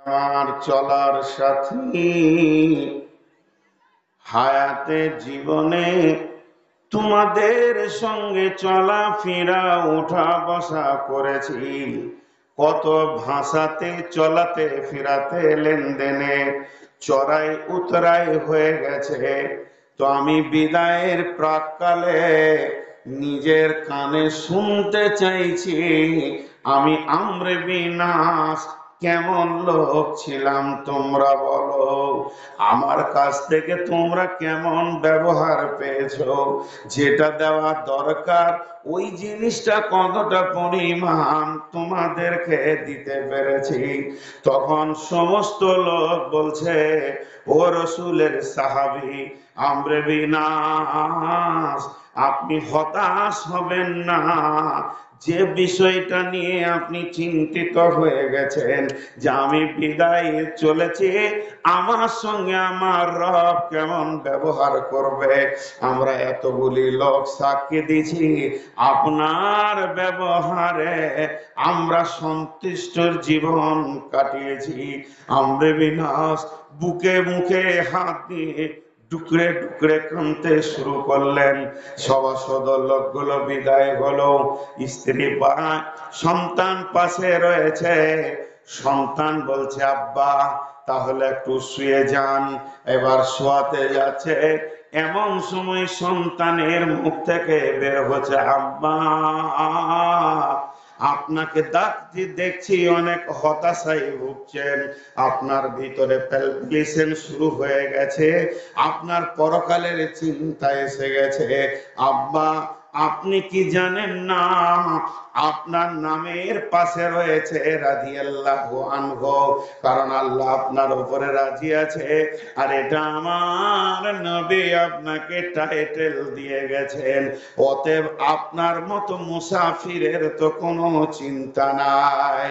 আমার চলার সাথী, হায়াতে জীবনে তোমাদের সঙ্গে চলাফেরা ওঠা বসা করেছি। কত ভাষাতে চলাতে ফেরাতে লেনদেনে চড়াই উতরাই হয়ে গেছে। তো আমি বিদায়ের প্রাক্কালে নিজের কানে শুনতে চাইছি, আমি আমরে বিনাশ কেমন লোক ছিলাম তোমরা বলো। আমার কাছ থেকে তোমরা কেমন ব্যবহার পেয়েছো? যেটা দেওয়া দরকার ওই জিনিসটা কতটা পরিমাণ তোমাদেরকে দিতে পেরেছি? তখন সমস্ত লোক বলছে, ও রসুলের সাহাবী আমরে বিনাশ, আপনি হতাশ হবেন না। যে বিষয়টা নিয়ে আপনি চিন্তিত হয়ে গেছেন যে আমি বিদায় চলেছি, আমার সঙ্গে আমার রব কেমন ব্যবহার করবে, আমরা এতগুলি লোক সাক্ষী দিছি আপনার ব্যবহারে আমরা সন্তুষ্টর জীবন কাটিয়েছি। আমরে বিনাশ বুকে মুখে হাত দিয়ে টুকরে টুকরে কাঁদতে শুরু করলেন। সভাসদ লোকগুলো বিদায় হলো। স্ত্রী বা সন্তান পাশে রয়েছে। সন্তান বলছে, আব্বা তাহলে একটু শুয়ে যান। এবার শোয়াতে যাচ্ছে, এমন সময় সন্তানের মুখ থেকে বের হচ্ছে, আব্বা আপনাকে ডাকছি, দেখছি অনেক হতাশায় ভুগছেন, আপনার ভিতরে প্যালপিটেশন শুরু হয়ে গেছে, আপনার পরকালের চিন্তা এসে গেছে। আব্বা আপনি কি জানেন না আপনার নামের পাশে রয়েছে রাদিয়াল্লাহু আনহু, কারণ আল্লাহ আপনার উপরে রাজি আছে। আর এটা আমার নবী আপনাকে টাইটেল দিয়ে গেছেন, অতএব আপনার মতো মুসাফিরের তো কোনো চিন্তা নাই।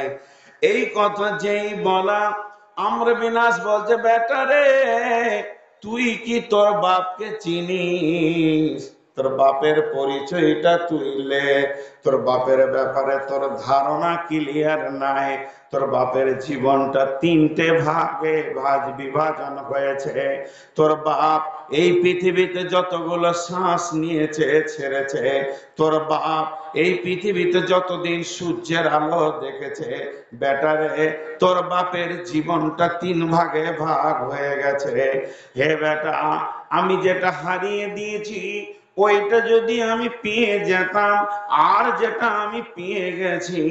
এই কথা যেই বলা, আমরে বিনাশ বলছে, বেটা রে তুই কি তোর বাপকে চিনিস? তোর বাপের পরিচয়টা তুই লে। তোর বাপের ব্যাপারে তোর ধারণা ক্লিয়ার নাই। তোর বাপের জীবনটা তিনটে ভাগে বিভাজন হয়েছে। তোর বাপ এই পৃথিবীতে যতগুলো শ্বাস নিয়েছে ছেড়েছে, তোর বাপ এই পৃথিবীতে যতদিন সূর্যের আলো দেখেছে, বেটারে তোর বাপের জীবনটা তিন ভাগে ভাগ হয়ে গেছে। হে বেটা, আমি যেটা হারিয়ে দিয়েছি ওইটা যদি আমি পেয়ে যেতাম, আর যেটা আমি পেয়ে গেছি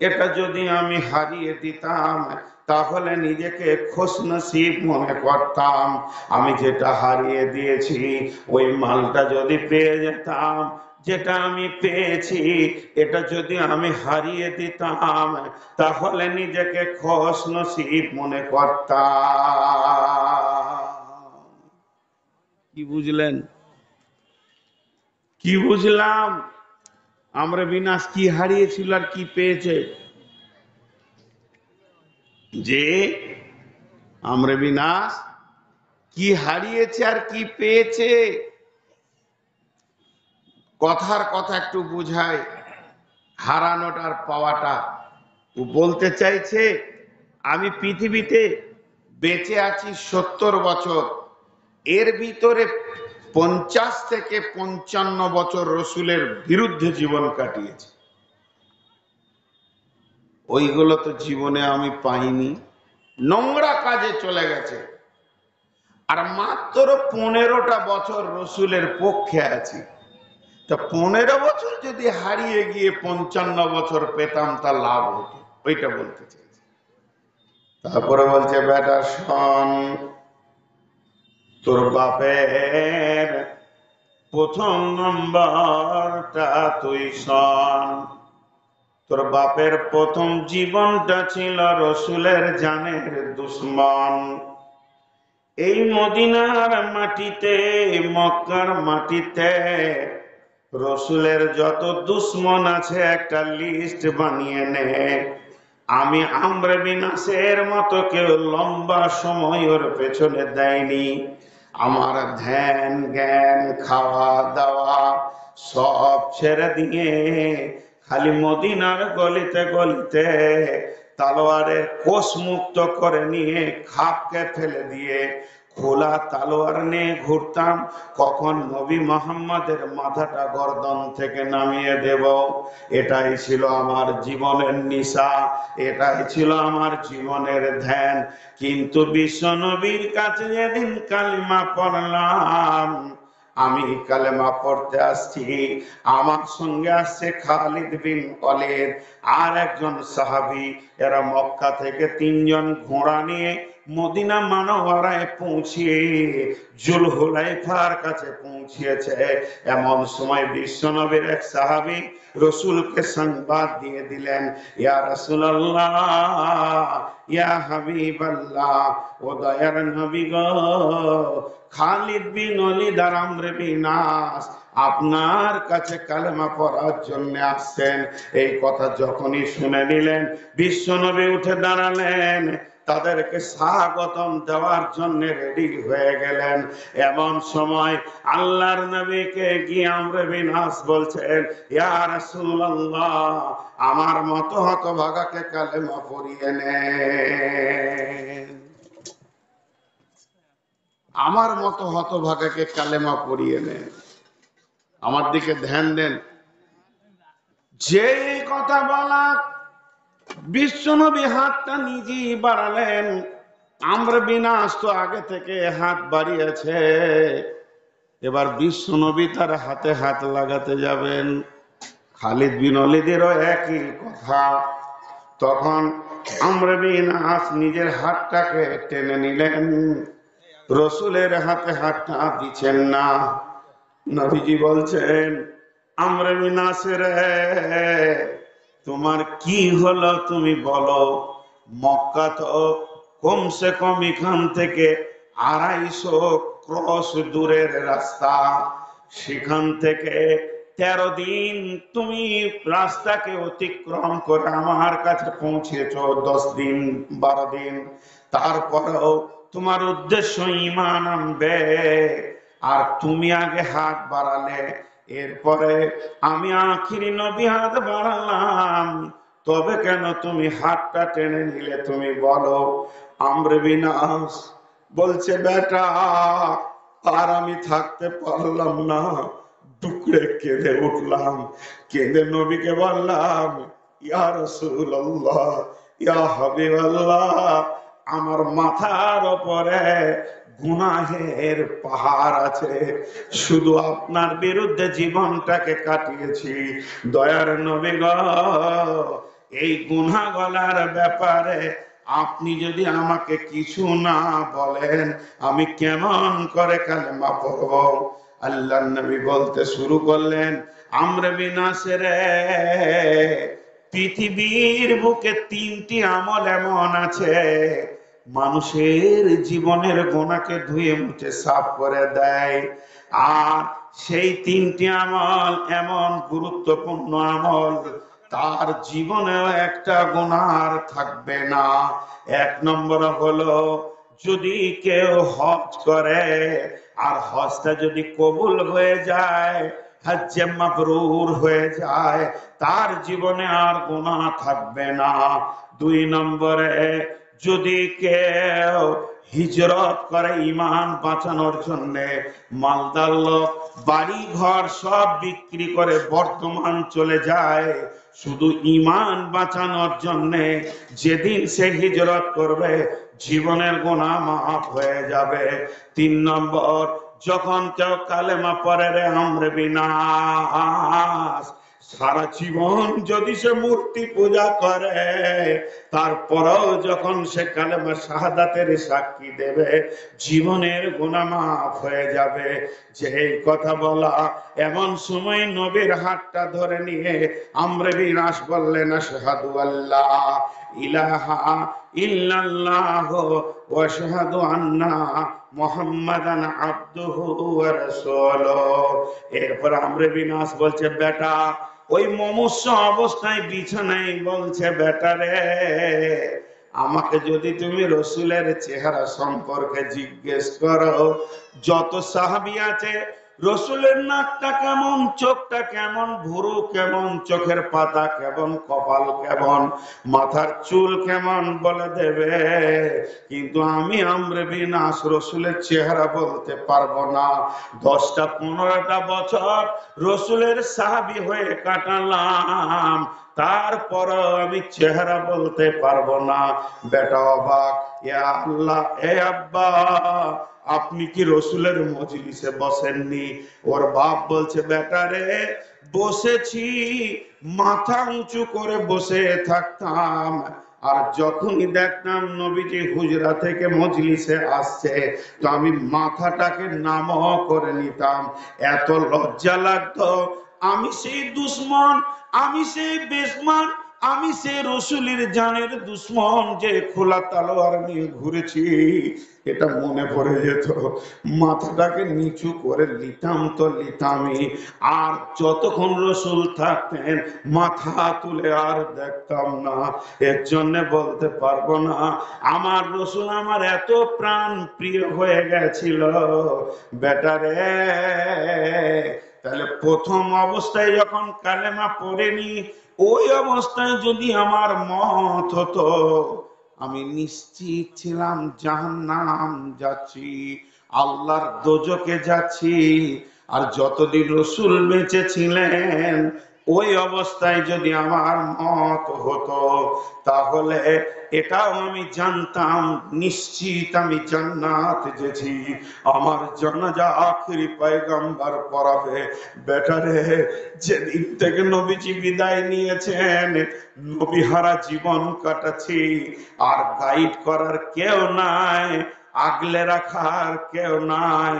এটা যদি আমি হারিয়ে দিতাম, তাহলে নিজেকে খুশনসিব মনে করতাম। আমি যেটা হারিয়ে দিয়েছি ওই মালটা যদি পেয়ে যেতাম, যেটা আমি পেয়েছি এটা যদি আমি হারিয়ে দিতাম, তাহলে নিজেকে খুশনসিব মনে করতাম। কি বুঝলেন? কি বুঝলাম? আমরা বিনাশ কি হারিয়েছিল আর কি পেয়েছে? যে আমরা বিনাশ কি হারিয়েছে আর কি পেয়েছে? কথার কথা একটু বুঝায়, হারানোটার পাওয়াটা। ও বলতে চাইছে আমি পৃথিবীতে বেঁচে আছি 70 বছর, এর ভিতরে 50 থেকে 55 বছর রসুলের বিরুদ্ধে জীবন কাটিয়েছি। ওইগুলো তো জীবনে আমি পাইনি, নোংরা কাজে চলে গেছে। আর মাত্র 15টা বছর রসুলের পক্ষে আছি। তা 15 বছর যদি হারিয়ে গিয়ে 55 বছর পেতাম তা লাভ হতো, ওইটা বলতে চাইছি। তারপরে বলছে, বেটা শোন, তোর বাপের প্রথম নম্বরটা তুই শোন। তোর বাপের প্রথম জীবনটা ছিল রসুলের জানের দুশ্মন। এই মদিনার মাটিতে, মক্কার মাটিতে রসুলের যত দুশ্মন আছে একটা লিস্ট বানিয়ে নে। আমি আমরে বিনাশের মতো কেউ লম্বা সময় ওর পেছনে দেয়নি। আমার ধ্যান জ্ঞান খাওয়া দাওয়া সব ছেড়ে দিয়ে খালি মদিনার গলিতে গলিতে তালোয়ারের কোষ মুক্ত করে নিয়ে খাপকে ফেলে দিয়ে খোলা তালোয়ার নিয়ে ঘুরতাম, কখন নবী মোহাম্মদের মাথাটা গর্দন থেকে নামিয়ে দেব। এটাই ছিল আমার জীবনের নিশা, এটাই ছিল আমার জীবনের ধ্যান। কিন্তু বিশ্ব নবীর কাছে যেদিন কালিমা পড়লাম, আমি কালেমা পড়তে আসছি, আমার সঙ্গে আসছে খালিদ বিন ওয়ালিদ আর একজন সাহাবী। এরা মক্কা থেকে 3 জন ঘোড়া নিয়ে মদিনা মানওয়ারায় পৌঁছিয়ে জুলহুলাইফার কাছে পৌঁছিয়েছে। এমন সময় বিশ্বনবীর এক সাহাবী রসুলকে সংবাদ দিয়ে দিলেন, ইয়া রাসূলুল্লাহ, ইয়া হাবিবাল্লাহ, ও দয়ার নবী গো, খালিদ বিন ওয়ালিদ আর আমর বিন আস আপনার কাছে কালেমা পড়ার জন্য আসছেন। এই কথা যখনই শুনে নিলেন, বিশ্বনবী উঠে দাঁড়ালেন, তাদেরকে স্বাগতম দেওয়ার জন্য রেডি হয়ে গেলেন। এমন সময় আল্লাহর নবীকে গিয়ে আমর বিন আস বলছেন, ইয়া রাসূলুল্লাহ, আমার মত হতভাগাকে কালেমা পড়িয়ে নেন, আমার মতো হতভাগাকে কালেমা পড়িয়ে নেন। আমার দিকে ধ্যান দেন। যে কথা বলা, বিশ্বনবী হাতটা নিজেই বাড়ালেন। আমর বিন আস তো আগে থেকে হাত বাড়িয়েছে, এবার বিশ্বনবী তার হাতে হাত লাগাতে যাবেন। খালিদ বিন ওয়ালিদেরও একই কথা। তখন আমর বিন আস নিজের হাতটাকে টেনে নিলেন, রসুলের হাতে হাতটা দিচ্ছেন না। নবীজি বলছেন, আমর বিন আস রে, তোমার কি হলো তুমি বলো। মক্কা তো কমসে কম এখান থেকে 250 ক্রস দূরের রাস্তা, সেখান থেকে 13 দিন তুমি রাস্তাকে অতিক্রম করে আমার কাছে পৌঁছেছ, 10 দিন 12 দিন। তারপরেও তোমার উদ্দেশ্য ঈমান আনবে, আর তুমি আগে হাত বাড়ালে, এরপরে আমি আখিরি নবী হাত বাড়ালাম, তবে কেন তুমি হাতটা টেনে নিলে তুমি বলো। আমর বিন আস বলছে, বেটা, আর আমি থাকতে পারলাম না, টুকরে কেঁদে উঠলাম, কেঁদে নবীকে বললাম, ইয়া রাসূলুল্লাহ, ইয়া হাবিবাল্লাহ, আমার মাথার উপরে গুনাহের পাহাড় আছে, শুধু আপনার বিরুদ্ধে জীবনটাকে কাটিয়েছি। দয়ার নবী গো, এই গুনাহগালার ব্যাপারে আপনি যদি আমাকে কিছু না বলেন, আমি কেমন করে কালেমা পড়ব। আল্লাহর নবী বলতে শুরু করলেন, আমর বিন আস রে, পৃথিবীর বুকে 3টি আমল এমন আছে মানুষের জীবনের গোনাকে ধুয়ে মুছে সাফ করে দেয়, আর সেই 3টি আমল এমন গুরুত্বপূর্ণ আমল, তার জীবনেও একটা গুনাহ থাকবে না। 1 নম্বর হলো, যদি কেউ হজ করে আর হজটা যদি কবুল হয়ে যায়, হজ্জে মাবরুর হয়ে যায়, তার জীবনে আর গুনাহ থাকবে না। 2 নম্বরে, যদি কেউ হিজরত করে ঈমান বাঁচানোর জন্য, মালদার লোক বাড়ি ঘর সব বিক্রি করে বর্তমান চলে যায় শুধু ঈমান বাঁচানোর জন্য, যেদিন সে হিজরত করবে জীবনের গুনাহ মাফ হয়ে যাবে। 3 নম্বর, যখন কেউ কালেমা পড়ে রে আমর বিন আস, সারা জীবন যদি সে মূর্তি পূজা করে, তারপরেও যখন সে কালেমা শাহাদাতের সাক্ষী দেবে, জীবনের গুনাহ মাফ হয়ে যাবে। যে কথা বলা, এমন সময় নবীর হাতটা ধরে নিয়ে আমর বিন আস বললেন, আশহাদু আল্লা ইলাহা ইল্লাল্লাহ ওয়া আশহাদু আন্না মুহাম্মাদান আবদুহু ওয়া রাসূলুহু। এরপর আমর বিন আস বলছে, বেটা, ওই মুমূর্ষ অবস্থায় বিছানায় বলছে, বেটা রে, আমাকে যদি তুমি রসুলের চেহারা সম্পর্কে জিজ্ঞেস করো, যত সাহাবী আছে রসুলের নাকটা কেমন, চোখটা কেমন, ভুরু কেমন, চোখের পাতা কেমন, কপাল কেমন, মাথার চুল কেমন বলে দেবে, কিন্তু আমি আমরে বিন আস রসুলের চেহারা বলতে পারবো না। 10টা 15টা বছর রসুলের সাহাবী হয়ে কাটালাম, তারপরও আমি চেহারা বলতে পারবো না। বেটা অবাক, ইয়া আল্লাহ, এ আব্বা, আপনি কি রসুলের মজলিসে বসেননি? ওর বাপ বলছে, বেটা রে, বসেছি, মাথা উঁচু করে বসে থাকতাম, আর যখনই দেখতাম নবীজি হুজরা থেকে মজলিসে আসছে, তো আমি মাথাটাকে নামও করে নিতাম, এত লজ্জা লাগতো। আমি সেই দুশ্মন, আমি সেই বেঈমান, আমি সেই রসুলের জানের দুশ্মন যে খোলা তলোয়ার নিয়ে ঘুরেছি, এটা মনে পড়ে যেত। মাথাটাকে নিচু করে নিতাম তো নিতামই, আর যতক্ষণ রসুল থাকতেন মাথা তুলে আর দেখতাম না। এর জন্য বলতে পারবো না আমার রসুল আমার এত প্রাণ প্রিয় হয়ে গেছিল। বেটারে, তাহলে প্রথম অবস্থায় যখন কালেমা পড়েনি, ওই অবস্থায় যদি আমার মত হতো, আমি নিশ্চিত ছিলাম জাহান্নাম যাচ্ছি, আল্লাহর দোজকে যাচ্ছি। আর যতদিন রসুল বেঁচে ছিলেন, ওই অবস্থায় যদি আমার মত হতো, তাহলে এটাও আমি জানতাম নিশ্চিত আমি জান্নাত যেছি, আমার জানাজা আখেরি পয়গম্বর পড়াবে। বেটারে, যেদিন থেকে নবীজি বিদায় নিয়েছেন, নবীহারা জীবন কাটাচ্ছি, আর গাইড করার কেউ নাই, আগলে রাখার কেউ নাই,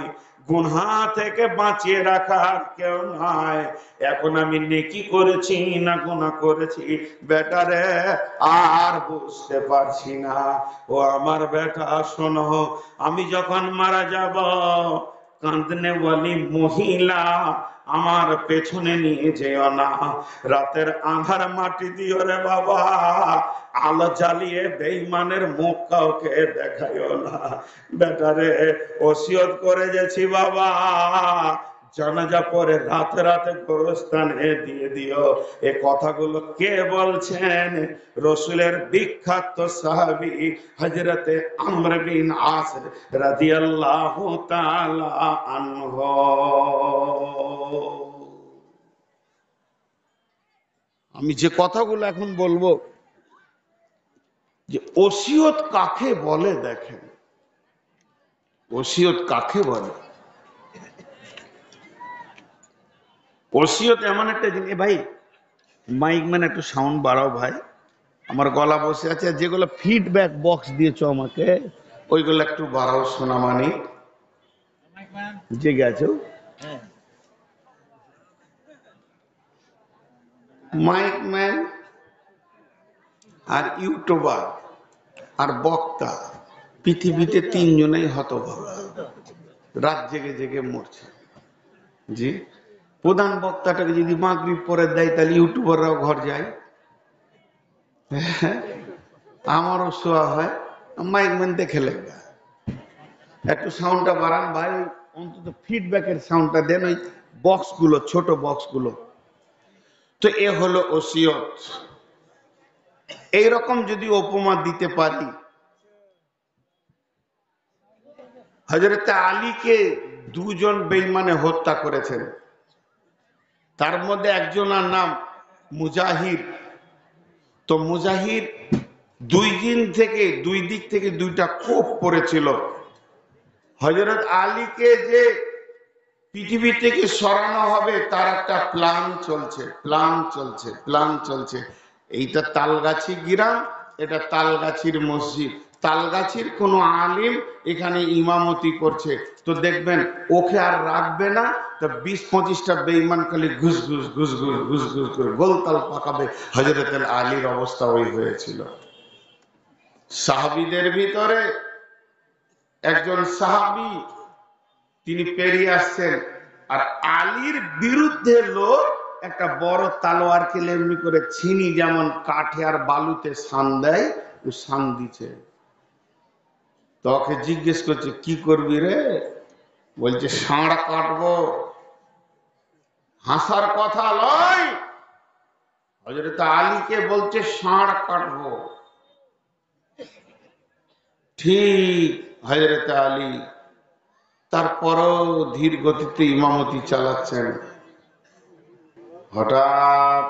গুনাহ থেকে বাঁচিয়ে রাখার কেউ নাই। এখন আমি নেকি করেছি না গুনাহ করেছি, বেটারে আর বুঝতে পারছি না। ও আমার বেটা, শোনো, আমি যখন মারা যাব, কাঁদনে ওয়ালি মহিলা আমার পেছনে নিয়ে যেও না, রাতের আঁধার মাটি দিও রে বাবা, আলো জ্বালিয়ে বেঈমানের মুখ কাউকে দেখাইও না। বেটারে, ওসিয়ত করে গেছি বাবা, জানাজা পরে রাতে রাতে গোরস্থানে দিয়ে দিও। এ কথাগুলো কে বলছেন? রসুলের বিখ্যাত সাহাবী হযরতে আমর বিন আস রাদিয়াল্লাহু তাআলা আনহু। আমি যে কথাগুলো এখন বলবো, যে ওসিয়ত কাকে বলে, দেখেন ওসিয়ত কাকে বলে। ওসিয়ত এমন একটা জিনিস, ভাই মাইক ম্যান একটু সাউন্ড বাড়াও ভাই, আমার গলা বসে আছে। যেগুলো ফিডব্যাক বক্স দিয়েছো আমাকে, ওইগুলো একটু বাড়াও সোনামানি, জেগে আছো। মাইক ম্যান আর ইউটিউবার আর বক্তা, পৃথিবীতে 3জনেই হতভাগা, রাত জেগে জেগে মরছে। জি, প্রধান বক্তাটাকে যদি মাগরিব পরে দেয়, তাহলে ইউটিউবাররাও ঘর যায়। আমারও শোয়া হয়, মাইক ম্যান দেখে লেগা। একটু সাউন্ডটা বাড়ান ভাই, অন্তত ফিডব্যাকের সাউন্ডটা দেন, ওই বক্সগুলো, ছোট বক্সগুলো। তো এ হলো ওসিয়ত। এইরকম যদি উপমা দিতে পারি, হযরতে আলীকে 2জন বেঈমানে হত্যা করেছেন, তার মধ্যে একজনের নাম মুজাহির। তো মুজাহির দুই দিক থেকে 2টা কোপ পড়েছিল। হযরত আলীকে যে পৃথিবী থেকে সরানো হবে, তার একটা প্ল্যান চলছে। এইটা তালগাছি গ্রাম, এটা তালগাছির মসজিদ, তালগাছির কোন আলিম এখানে ইমামতি করছে। তো দেখবেন ওকে আর রাখবে না, তো 20-25টা বেঈমান খালি ঘুষ ঘুষ করে গোলতাল পাকাবে। হযরত আলীর অবস্থা ওই হয়েছিল। সাহাবীদের ভিতরে একজন সাহাবী, তিনি পেরিয়ে আসছেন, আর আলীর বিরুদ্ধে লোক একটা বড় তালোয়ারকে এমনি করে ছিনি, যেমন কাঠে আর বালুতে শান দেয়, ও শান দিছে। তোকে জিজ্ঞেস করছে, কি করবি রে? বলছে, ষাঁড় কাটবো। হাসার কথা লয়। হযরত আলীকে বলছে ষাঁড় কাটবো। ঠিক হযরত আলী তারপরও ধীর গতিতে ইমামতি চালাচ্ছেন। হঠাৎ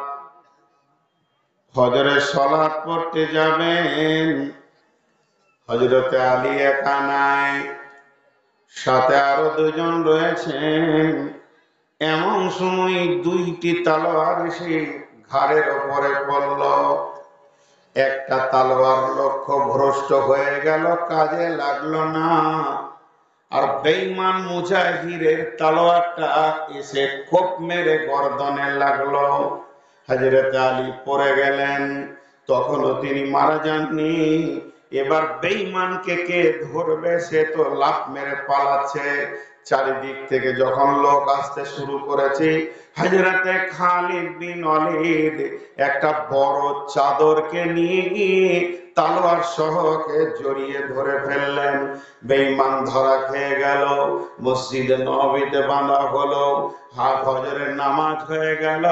ফজরের সালাত পড়তে যাবেন, হযরত আলী একা নাই, সাথে আরো দুজন রয়েছেন। এমন সময় দুইটি তলোয়ার এসে ঘাড়ের ওপরে পড়ল। একটা তলোয়ার লক্ষ্য ভ্রষ্ট হয়ে গেল, কাজে লাগলো না। আর বেঈমান মুজাহিরের তলোয়ারটা এসে কোপ মেরে গর্দনে লাগলো। হযরত আলী পড়ে গেলেন, তখনও তিনি মারা যাননি। এবার বেঈমানকে কে ধরবে, সে তো লাফ মেরে পালাচ্ছে। চারিদিক থেকে যখন লোক আসতে শুরু করেছে, হযরতে খালিদ বিন ওয়ালিদ একটা বড় চাদরকে নিয়ে গিয়ে তলোয়ার সহকে জড়িয়ে ধরে ফেললেন। বেঈমান ধরা খেয়ে গেল। মসজিদে নববীতে বাঁধা হলো, ফজরের নামাজ হয়ে গেল।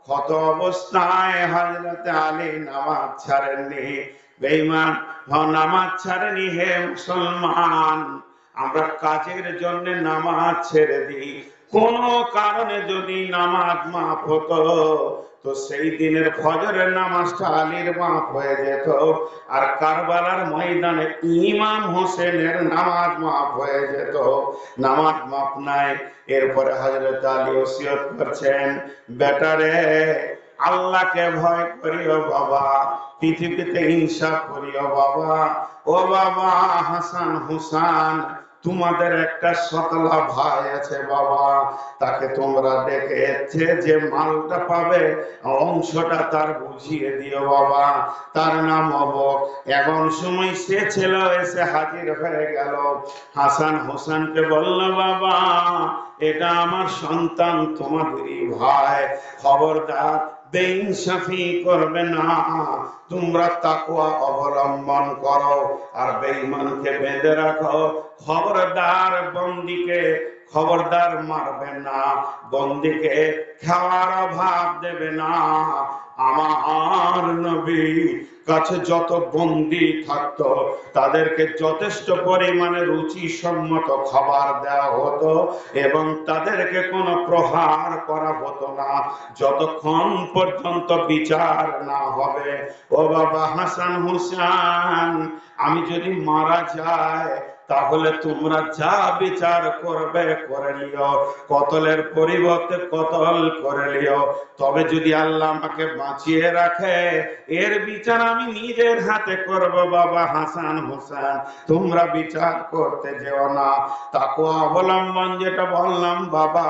কত অবস্থায় হযরতে আলী নামাজ ছাড়েননি। বেঈমান নামাজ ছাড়েনি। হে মুসলমান, আমরা কাজের জন্য নামাজ ছেড়ে দিই, কোন কারণে যদি নামাজ মাফ হতো তো সেই দিনের ফজরের নামাজটা আলীর মাফ হয়ে যেত, আর কারবালার ময়দানে ইমাম হোসেনের নামাজ মাফ হয়ে যেত। নামাজ মাফ নাই। এরপরে হযরত আলী ওসিয়ত করছেন, বেটারে আল্লাহকে ভয় করিও বাবা, পৃথিবীতে ইনসাফ করিও বাবা। ও বাবা হাসান হুসান, তোমাদের একটা সতলা ভাই আছে বাবা, তাকে তোমরা ডেকেছে, যে মালটা পাবে অংশটা তার বুঝিয়ে দিও বাবা, তার নাম অবক। এমন সময় সে ছেলে এসে হাজির হয়ে গেল। হাসান হোসেনকে বলল, বাবা এটা আমার সন্তান, তোমাদেরই ভাই, খবরদার বেইনসাফি করবে না, তোমরা তাকওয়া অবলম্বন করো আর বেঈমানকে বেঁধে রাখো। খবরদার বন্দীকে খবরদার মারবে না, বন্দীকে খাওয়ার অভাব দেবে না। আমার নবী কাছে যত বন্দী থাকতো তাদেরকে যথেষ্ট পরিমাণে রুচিসম্মত খাবার দেওয়া হতো এবং তাদেরকে কোনো প্রহার করা হতো না যতক্ষণ পর্যন্ত বিচার না হবে। ও বাবা হাসান হুসান, আমি যদি মারা যায় তাহলে তোমরা যা বিচার করবে করে লিও, কতলের পরিবর্তে কতল করে লিও। তবে যদি আল্লাহ আমাকে বাঁচিয়ে রাখে, এর বিচার আমি নিজের হাতে করব। বাবা হাসান হোসেন, তোমরা বিচার করতে যেও না। তাকওয়া অবলম্বন যেটা বললাম বাবা,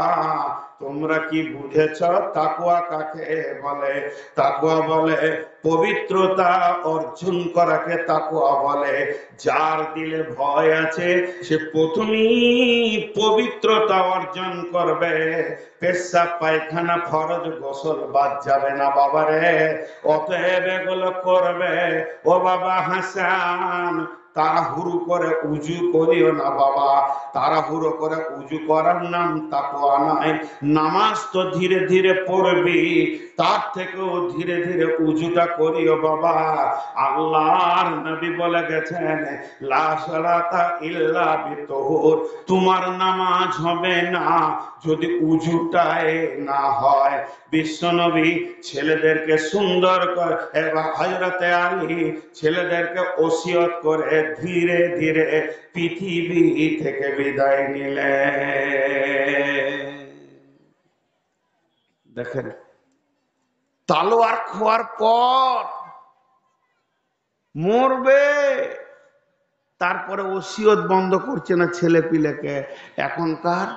তোমরা কি বুঝেছ তাকওয়া কাকে বলে? তাকওয়া বলে পবিত্রতা অর্জন করাকে তাকওয়া বলে। যার দিলে ভয় আছে সে প্রথমেই পবিত্রতা অর্জন করবে। পেশাব পায়খানা ফরজ গোসল বাদ যাবে না বাবারে, অতএব এগুলো করবে। ও বাবা হাসান, তাড়াহুড়ো করে উজু করিও না বাবা, তাড়াহুড়ো করে উজু করার নাম তাকওয়া নয়। নামাজ তো ধীরে ধীরে পড়বি, তার থেকেও ধীরে ধীরে উজুটা করিও বাবা। আল্লাহর নবী বলে গেছেন, লা সালাতা ইল্লা বিতহুর, তোমার নামাজ হবে না যদি উজুটাই না হয়। বিশ্বনবী ছেলেদেরকে সুন্দর করে, এবং হযরতে আলী ছেলেদেরকে ওসিয়ত করে ধীরে ধীরে পৃথিবী থেকে বিদায় নিলেন। দেখেন, তলোয়ার খোয়ার পর মরবে, তারপরে ওসিয়ত বন্ধ করছে না ছেলে পিলেকে। এখনকার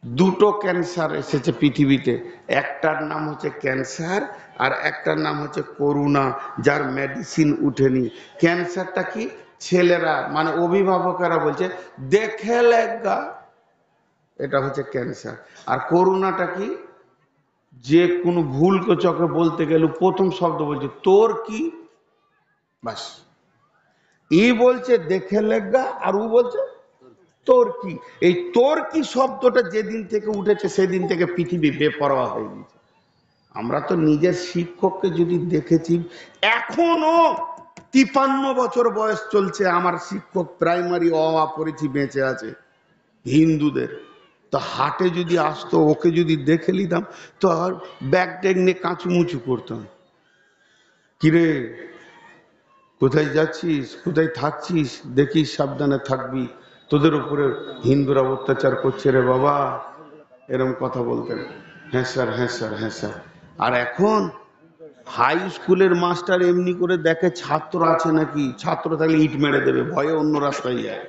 দুটো ক্যান্সার এসেছে পৃথিবীতে, একটার নাম হচ্ছে ক্যান্সার আর একটার নাম হচ্ছে করোনা, যার মেডিসিন উঠেনি। ক্যান্সারটা কি? ছেলেরা মানে অভিভাবকেরা বলছে দেখে লেগা, এটা হচ্ছে ক্যান্সার। আর করোনাটা কি? যে কোনো ভুল চোখে বলতে গেলে প্রথম শব্দ বলছে তোর কি, বাস। ই বলছে দেখে লেগা আর ও বলছে তোর কি, এই তোর কি শব্দটা যেদিন থেকে উঠেছে সেদিন থেকে পৃথিবী বেপরোয়া হয়ে গেছে। আমরা তো নিজের শিক্ষককে যদি দেখেছি, এখনো 53 বছর বয়স চলছে, আমার শিক্ষক প্রাইমারি অ আ পড়েছি বেঁচে আছে হিন্দুদের। তো হাটে যদি আসতো, ওকে যদি দেখে নিতাম তো আর ব্যাগ ট্যাগ নিয়ে কাঁচুমুচু করতাম, কিরে কোথায় যাচ্ছিস, কোথায় থাকছিস, দেখিস সাবধানে থাকবি, তোদের উপরে হিন্দুরা অত্যাচার করছে রে বাবা, এরকম কথা বলতেন। হ্যাঁ স্যার, হ্যাঁ স্যার, হ্যাঁ স্যার। আর এখন হাই স্কুলের মাস্টার এমনি করে দেখে ছাত্র আছে নাকি, ছাত্র থাকলে ইট মেরে দেবে, ভয়ে অন্য রাস্তায় যায়,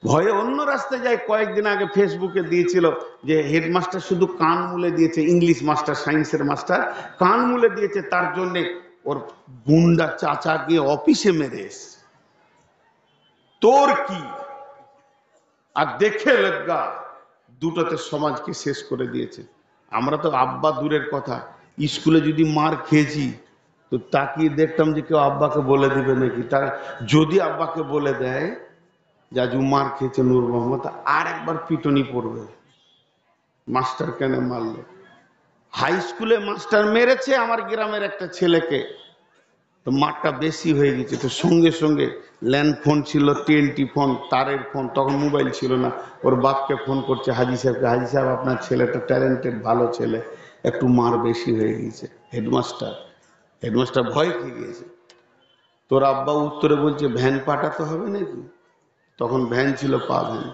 ভয়ে অন্য রাস্তায় যায়। কয়েকদিন আগে ফেসবুকে দিয়েছিল যে হেডমাস্টার শুধু কান মুলে দিয়েছে, ইংলিশ মাস্টার, সায়েন্সের মাস্টার কান মুলে দিয়েছে, তার জন্য ওর গুন্ডা চাচা গিয়ে অফিসে মেরে এসছে। তোর কি? আর দেখে লজ্জা, দুটোতে সমাজকে শেষ করে দিয়েছে। আমরা তো আব্বা দূরের কথা, স্কুলে যদি মার খেয়েছি তো তাকিয়ে দেখতাম যে কেউ আব্বাকে বলে দিবে নাকি। তার যদি আব্বাকে বলে দেয় জাজু মার খেয়েছে নূর মোহাম্মদ, আর একবার পিটনি পড়বে, মাস্টার কেন মারলো। হাই স্কুলে মাস্টার মেরেছে আমার গ্রামের একটা ছেলেকে, তো মারটা বেশি হয়ে গেছে, তো সঙ্গে সঙ্গে ল্যান্ড ফোন ছিল, টিএনটি ফোন, তারের ফোন, তখন মোবাইল ছিল না, ওর বাপকে ফোন করছে হাজি সাহেবকে, হাজি সাহেব আপনার ছেলেটা ট্যালেন্টেড, ভালো ছেলে, একটু মার বেশি হয়ে গেছে। হেডমাস্টার হেডমাস্টার ভয় খেয়ে গিয়েছে। তোর আব্বা উত্তরে বলছে ভ্যান পাঠাতে হবে নাকি, তখন ভ্যান ছিল, পা ভ্যান,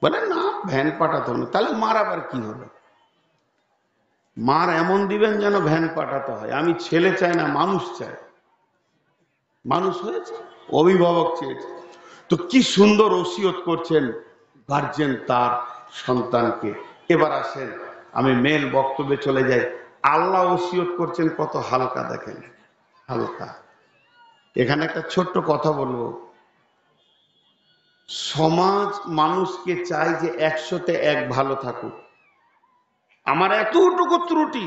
বলে না ভ্যান পাঠাতে হবে না। তাহলে মার আবার কি হলো? মার এমন দিবেন যেন ভ্যান পাঠাতে হয়। আমি ছেলে চাই না, মানুষ চাই। মানুষ হয়েছে, অভিভাবক চেয়েছে। তো কি সুন্দর ওসিয়ত করছেন গার্জেন তার সন্তানকে। এবার আসেন আমি মেন বক্তব্যে চলে যাই। আল্লাহ ওসিয়ত করছেন কত হালকা, দেখেন হালকা। এখানে একটা ছোট্ট কথা বলবো, সমাজ মানুষকে চায় যে 100-তে 1 ভালো থাকুক। আমার এতটুকু ত্রুটি,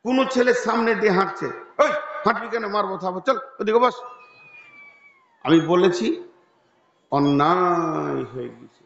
কোন ছেলের সামনে দিয়ে হাঁটছে, ওই হাঁটবি কেন, মারবো, থাকবো, চল ওদিকে বস, আমি বলেছি অন্যায় হয়ে গেছে,